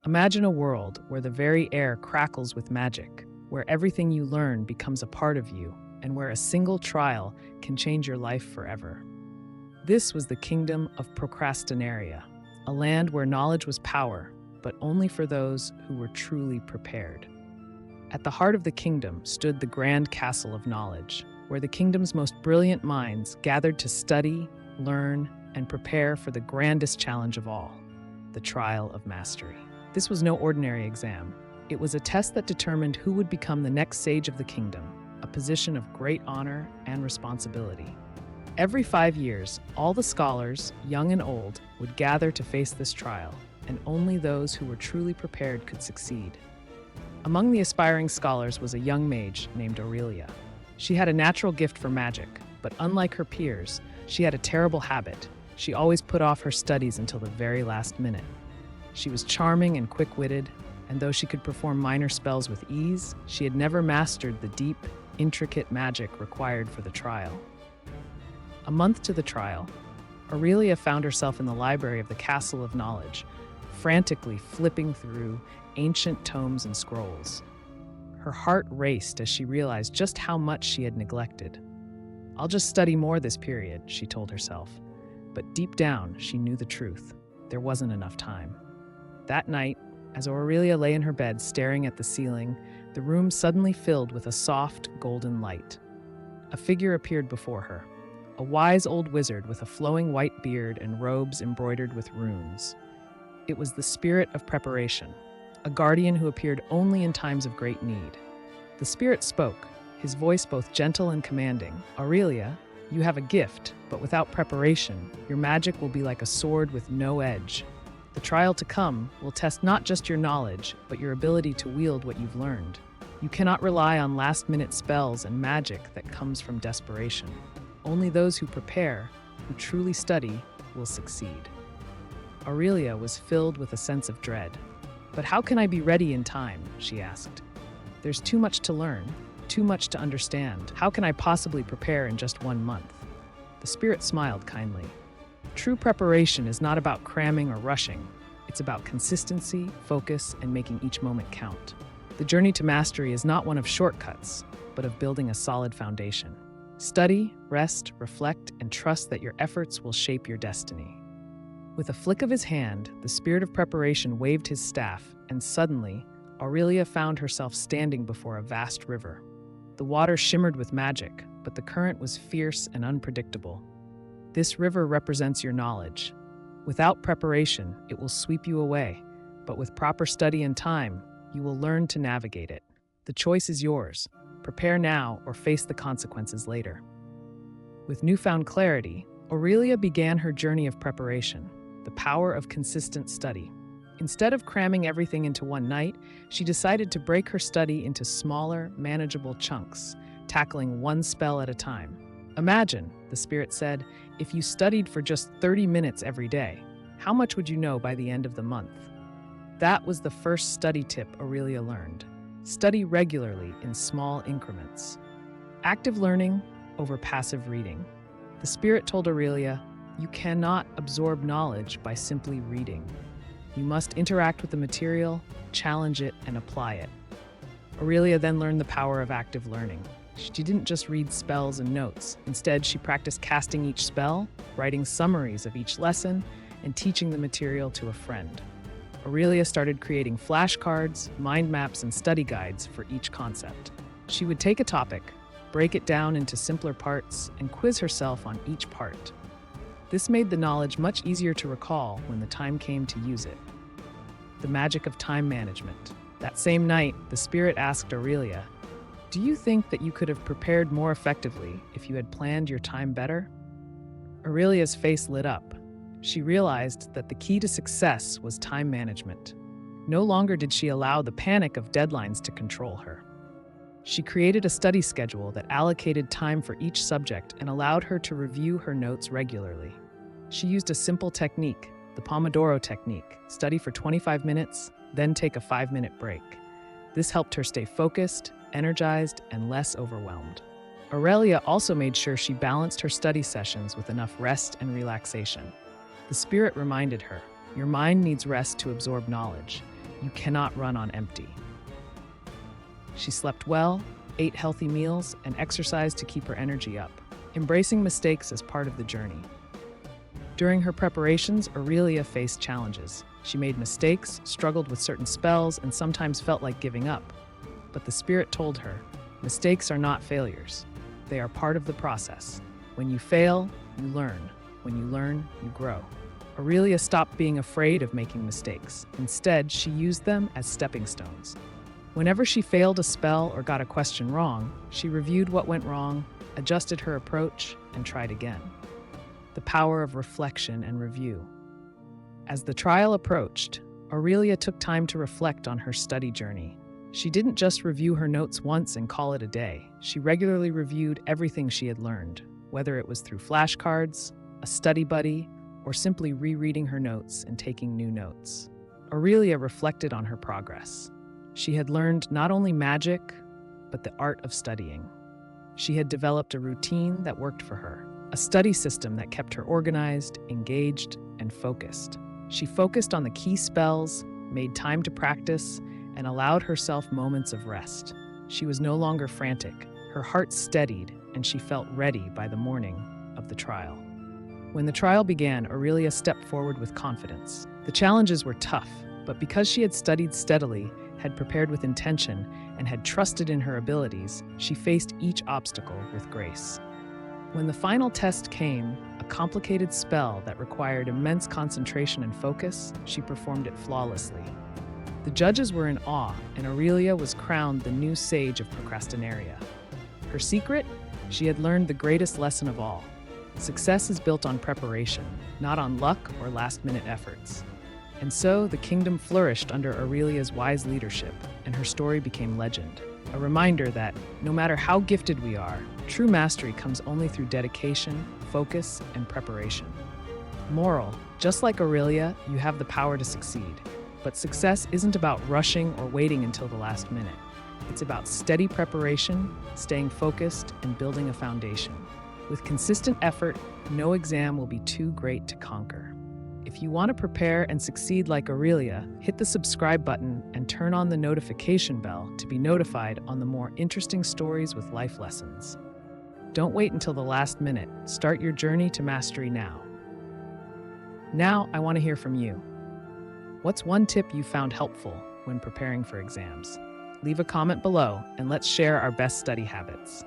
Imagine a world where the very air crackles with magic, where everything you learn becomes a part of you, and where a single trial can change your life forever. This was the kingdom of Procrastinaria, a land where knowledge was power, but only for those who were truly prepared. At the heart of the kingdom stood the grand castle of knowledge, where the kingdom's most brilliant minds gathered to study, learn, and prepare for the grandest challenge of all, the trial of mastery. This was no ordinary exam. It was a test that determined who would become the next sage of the kingdom, a position of great honor and responsibility. Every 5 years, all the scholars, young and old, would gather to face this trial, and only those who were truly prepared could succeed. Among the aspiring scholars was a young mage named Aurelia. She had a natural gift for magic, but unlike her peers, she had a terrible habit. She always put off her studies until the very last minute. She was charming and quick-witted, and though she could perform minor spells with ease, she had never mastered the deep, intricate magic required for the trial. A month to the trial, Aurelia found herself in the library of the Castle of Knowledge, frantically flipping through ancient tomes and scrolls. Her heart raced as she realized just how much she had neglected. "I'll just study more this period," she told herself. But deep down, she knew the truth. There wasn't enough time. That night, as Aurelia lay in her bed staring at the ceiling, the room suddenly filled with a soft, golden light. A figure appeared before her, a wise old wizard with a flowing white beard and robes embroidered with runes. It was the spirit of preparation, a guardian who appeared only in times of great need. The spirit spoke, his voice both gentle and commanding. "Aurelia, you have a gift, but without preparation, your magic will be like a sword with no edge. The trial to come will test not just your knowledge, but your ability to wield what you've learned. You cannot rely on last-minute spells and magic that comes from desperation. Only those who prepare, who truly study, will succeed." Aurelia was filled with a sense of dread. "But how can I be ready in time?" she asked. "There's too much to learn, too much to understand. How can I possibly prepare in just 1 month?" The spirit smiled kindly. "True preparation is not about cramming or rushing. It's about consistency, focus, and making each moment count. The journey to mastery is not one of shortcuts, but of building a solid foundation. Study, rest, reflect, and trust that your efforts will shape your destiny." With a flick of his hand, the spirit of preparation waved his staff, and suddenly, Aurelia found herself standing before a vast river. The water shimmered with magic, but the current was fierce and unpredictable. This river represents your knowledge. Without preparation, it will sweep you away, but with proper study and time, you will learn to navigate it. The choice is yours. Prepare now or face the consequences later. With newfound clarity, Aurelia began her journey of preparation, the power of consistent study. Instead of cramming everything into one night, she decided to break her study into smaller, manageable chunks, tackling one spell at a time. "Imagine," the spirit said, "if you studied for just 30 minutes every day. How much would you know by the end of the month?" That was the first study tip Aurelia learned. Study regularly in small increments. Active learning over passive reading. The spirit told Aurelia, "You cannot absorb knowledge by simply reading. You must interact with the material, challenge it, and apply it." Aurelia then learned the power of active learning. She didn't just read spells and notes. Instead, she practiced casting each spell, writing summaries of each lesson, and teaching the material to a friend. Aurelia started creating flashcards, mind maps, and study guides for each concept. She would take a topic, break it down into simpler parts, and quiz herself on each part. This made the knowledge much easier to recall when the time came to use it. The magic of time management. That same night, the spirit asked Aurelia, "Do you think that you could have prepared more effectively if you had planned your time better?" Aurelia's face lit up. She realized that the key to success was time management. No longer did she allow the panic of deadlines to control her. She created a study schedule that allocated time for each subject and allowed her to review her notes regularly. She used a simple technique, the Pomodoro technique: study for 25 minutes, then take a 5-minute break. This helped her stay focused, energized, and less overwhelmed. Aurelia also made sure she balanced her study sessions with enough rest and relaxation. The spirit reminded her, "Your mind needs rest to absorb knowledge. You cannot run on empty. She slept well, ate healthy meals, and exercised to keep her energy up, embracing mistakes as part of the journey. During her preparations, Aurelia faced challenges. She made mistakes, struggled with certain spells, and sometimes felt like giving up. But the spirit told her, mistakes are not failures. They are part of the process. When you fail, you learn. When you learn, you grow. Aurelia stopped being afraid of making mistakes. Instead, she used them as stepping stones. Whenever she failed a spell or got a question wrong, she reviewed what went wrong, adjusted her approach, and tried again. The power of reflection and review. As the trial approached, Aurelia took time to reflect on her study journey. She didn't just review her notes once and call it a day. She regularly reviewed everything she had learned, whether it was through flashcards, a study buddy, or simply rereading her notes and taking new notes. Aurelia reflected on her progress. She had learned not only magic, but the art of studying. She had developed a routine that worked for her, a study system that kept her organized, engaged, and focused. She focused on the key spells, made time to practice, and allowed herself moments of rest. She was no longer frantic. Her heart steadied, and she felt ready by the morning of the trial. When the trial began, Aurelia stepped forward with confidence. The challenges were tough, but because she had studied steadily, had prepared with intention, and had trusted in her abilities, she faced each obstacle with grace. When the final test came, a complicated spell that required immense concentration and focus, she performed it flawlessly. The judges were in awe, and Aurelia was crowned the new sage of Procrastinaria. Her secret? She had learned the greatest lesson of all. Success is built on preparation, not on luck or last-minute efforts. And so, the kingdom flourished under Aurelia's wise leadership, and her story became legend. A reminder that, no matter how gifted we are, true mastery comes only through dedication, focus, and preparation. Moral: just like Aurelia, you have the power to succeed. But success isn't about rushing or waiting until the last minute. It's about steady preparation, staying focused, and building a foundation. With consistent effort, no exam will be too great to conquer. If you want to prepare and succeed like Aurelia, hit the subscribe button and turn on the notification bell to be notified on the more interesting stories with life lessons. Don't wait until the last minute. Start your journey to mastery now. Now, I want to hear from you. What's one tip you found helpful when preparing for exams? Leave a comment below and let's share our best study habits.